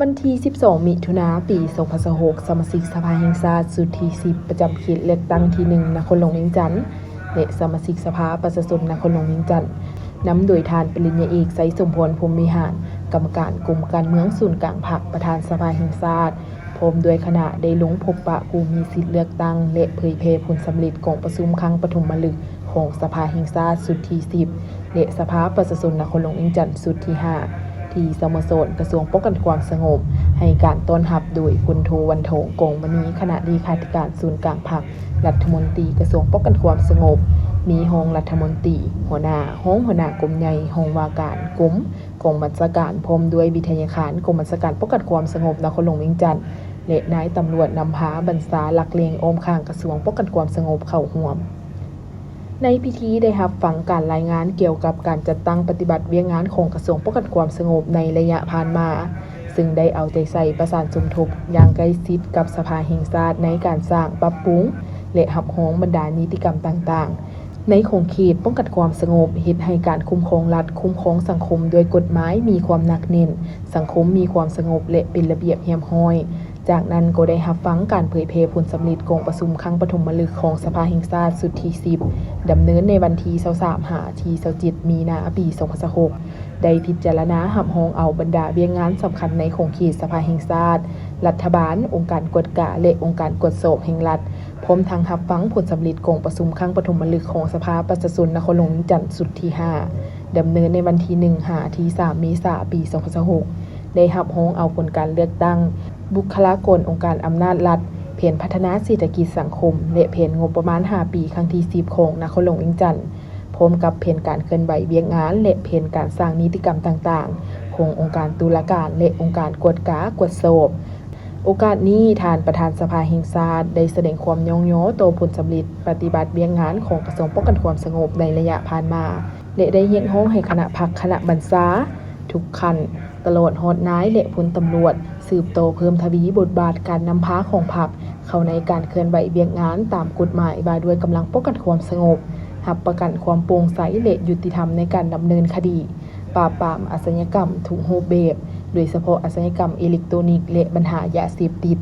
วันที่12มิถุนายนปี2026สมาชิกสภาแห่งชาติสุดที่10ประจำเขตเลือกตั้งที่1นครหลวงเวียงจันทน์และสมาชิกสภาประชาชนนครหลวงเวียงจันทน์นำโดยทานปริญญาเอกไสสมพรพรหมวิหารกรรมการกลุ่มการเมืองศูนย์กลางพรรคประธานสภาแห่งชาติพร้อมด้วยคณะได้ลงพบปะผู้มีสิทธิเลือกตั้งและเผยแพร่ผลสำเร็จของประชุมครั้งปฐมฤกษ์ของสภาแห่งชาติสุดที่10และสภาประชาชนนครหลวงเวียงจันทน์สุดที่5ที่สโมสรกระทรวงป้องกันความสงบให้การต้อนรับโดยพลโทวันโถกงมณีคณะเลขาธิการศูนย์กลางพรรครัฐมนตรีกระทรวงป้องกันความสงบมีรองรัฐมนตรีหัวหน้ากรมใหญ่รองว่าการกรมกองบัญชาการพร้อมด้วยวิทยาการกรมบัญชาการป้องกันความสงบนครหลวงเวียงจันทน์และนายตำรวจนำพาบรรษาหลักเลงอ้อมข้างกระทรวงป้องกันความสงบเข้าร่วมในพิธีได้รับฟังการรายงานเกี่ยวกับการจัดตั้งปฏิบัติเวียงงานของกระทรวงป้องกันความสงบในระยะผ่านมาซึ่งได้เอาใจใส่ประสานสมทบอย่างใกล้ชิดกับสภาแห่งชาติในการสร้างปรับปรุงและรับรองบรรดานิติกรรมต่างๆในของเขตป้องกันความสงบเฮ็ดให้การคุ้มครองรัฐคุ้มครองสังคมโดยกฎหมายมีความหนักแน่นสังคมมีความสงบและเป็นระเบียบเรียบร้อยจากนั้นก็ได้รับฟังการเผยแพร่ผลสำเร็จของประชุมครั้งปฐมฤกษ์ของสภาแห่งชาติสุดที่10ดำเนินในวันที่23ถึง27มีนาคมปี2026ได้พิจารณารับรองเอาบรรดาเวียงงานสำคัญในของเขตสภาแห่งชาติรัฐบาลองค์การกวดกะและองค์การกวดสอบแห่งรัฐพร้อมทั้งรับฟังผลสำเร็จของประชุมครั้งปฐมฤกษ์ของสภาประชาชนนครหลวงเวียงจันทน์สุดที่5ดำเนินในวันที่1ถึง3เมษายนปี2026ได้รับรองเอาผลการเลือกตั้งบุคลากรองค์การอำนาจรัฐแผนพัฒนาเศรษฐกิจสังคมและแผนงบประมาณ5ปีครั้งที่10ของนครหลวงเวียงจันทน์พร้อมกับแผนการเคลื่อนไหวเวียงงานและแผนการสร้างนิติกรรมต่างๆขององค์การตุลาการและองค์การกวดกากวดสอบโอกาสนี้ท่านประธานสภาแห่งชาติได้แสดงความย่องย้อต่อผลสำเร็จปฏิบัติเวียงงานของกระทรวงป้องกันความสงบในระยะผ่านมาและได้เรียกร้องให้คณะพรรคคณะบรรษาทุกขั้นตลอดฮอดนายและพลตำรวจสืบโตเพิ่มทวีบทบาทการนำพาของพรรคเข้าในการเคลื่อนไหวเวียงงานตามกฎหมายว่าด้วยกำลังป้องกันความสงบรับประกันความโปร่งใสและยุติธรรมในการดำเนินคดีปราบปรามอาชญากรรมทุกรูปแบบโดยเฉพาะอาชญากรรมอิเล็กทรอนิกส์และปัญหายาเสพติด